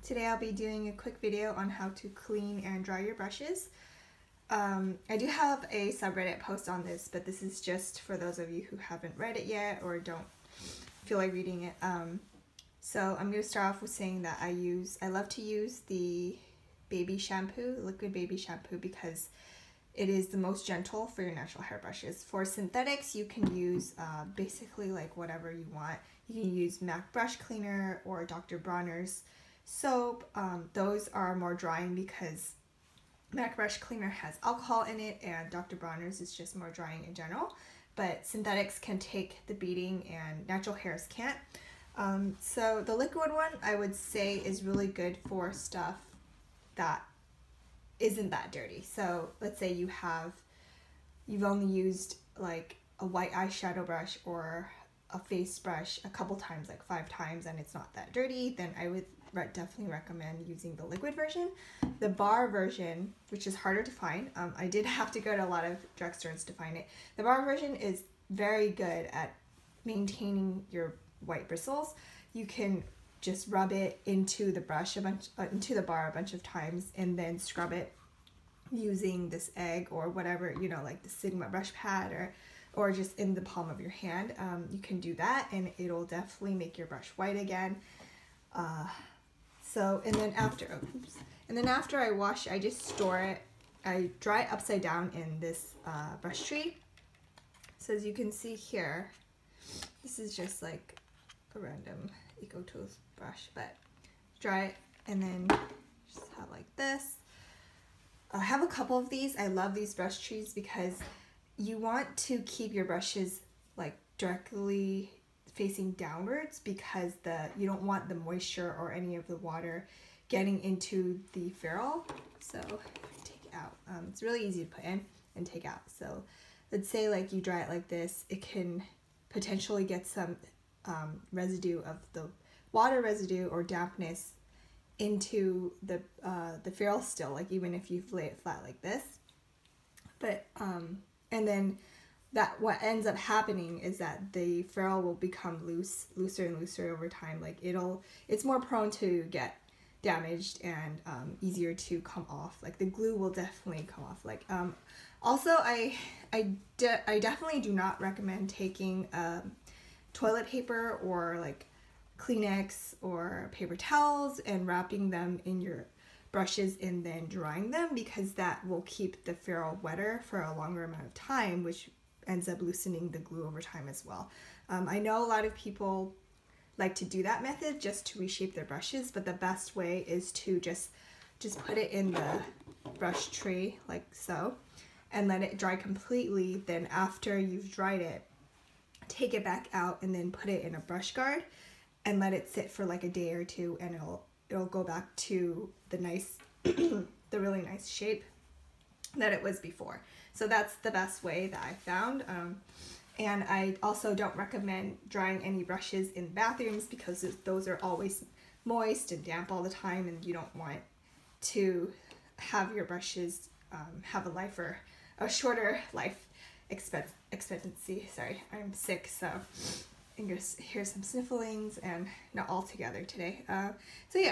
Today I'll be doing a quick video on how to clean and dry your brushes. I do have a subreddit post on this, but this is just for those of you who haven't read it yet or don't feel like reading it. So I'm going to start off with saying that I love to use the baby shampoo, liquid baby shampoo, because it is the most gentle for your natural hair brushes. For synthetics, you can use basically like whatever you want. You can use MAC brush cleaner or Dr. Bronner's soap. Those are more drying because MAC brush cleaner has alcohol in it and Dr. Bronner's is just more drying in general. But synthetics can take the beating and natural hairs can't. So the liquid one I would say is really good for stuff that isn't that dirty. So let's say you've only used like a white eyeshadow brush or a face brush a couple times, like 5 times, and it's not that dirty, then I would definitely recommend using the liquid version. The bar version, which is harder to find, I did have to go to a lot of drugstores to find it. The bar version is very good at maintaining your white bristles. You can just rub it into the brush into the bar a bunch of times and then scrub it using this egg or whatever, you know, like the Sigma brush pad or just in the palm of your hand. You can do that and it'll definitely make your brush white again. And then after I wash, I just store it. I dry it upside down in this brush tree. So as you can see here, this is just like a random Eco toothbrush, but dry it and then just have like this. I have a couple of these. I love these brush trees because you want to keep your brushes like directly facing downwards because you don't want the moisture or any of the water getting into the ferrule. So take it out. It's really easy to put in and take out. So let's say like you dry it like this, it can potentially get some residue of the water residue or dampness into the ferrule still, like even if you lay it flat like this. But and then what ends up happening is that the ferrule will become looser and looser over time. Like it's more prone to get damaged and easier to come off. Like the glue will definitely come off. Like also I definitely do not recommend taking toilet paper or like Kleenex or paper towels and wrapping them in your brushes and then drying them, because that will keep the ferrule wetter for a longer amount of time, which ends up loosening the glue over time as well. I know a lot of people like to do that method just to reshape their brushes, but the best way is to just put it in the brush tray like so and let it dry completely. Then after you've dried it, take it back out and then put it in a brush guard and let it sit for like a day or two, and it'll go back to the nice the really nice shape that it was before. So that's the best way that I found. And I also don't recommend drying any brushes in bathrooms because those are always moist and damp all the time, and you don't want to have your brushes have a shorter life expectancy. Sorry, I'm sick, so I'm gonna hear some snifflings and not all together today.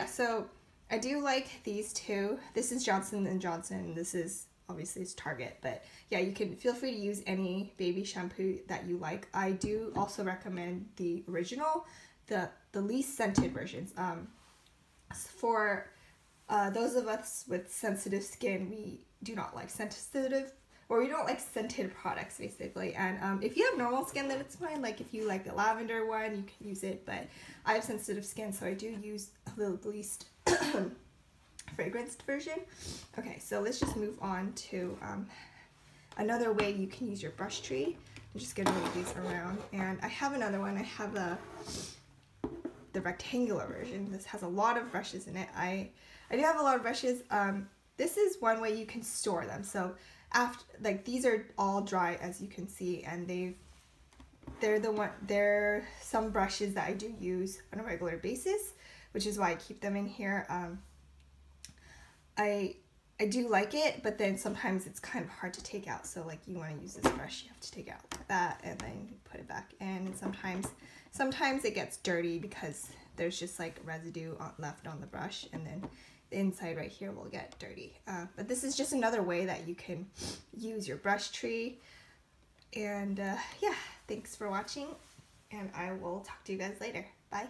So I do like these two. This is Johnson & Johnson. This is obviously it's Target, but yeah, you can feel free to use any baby shampoo that you like. I do also recommend the original, the least scented versions. For those of us with sensitive skin, we do not like we don't like scented products basically. And if you have normal skin, then it's fine. Like if you like the lavender one, you can use it, but I have sensitive skin, so I do use the least fragranced version. Okay, so let's just move on to another way you can use your brush tree. I'm just gonna move these around, and I have another one. I have the rectangular version. This has a lot of brushes in it. I do have a lot of brushes. This is one way you can store them. So these are all dry, as you can see, and they're some brushes that I do use on a regular basis, which is why I keep them in here. I do like it, but then sometimes it's kind of hard to take out. So like you want to use this brush, you have to take out that and then put it back in. And sometimes it gets dirty because there's just like residue left on the brush, and then the inside right here will get dirty. But this is just another way that you can use your brush tree. And yeah, thanks for watching, and I will talk to you guys later. Bye.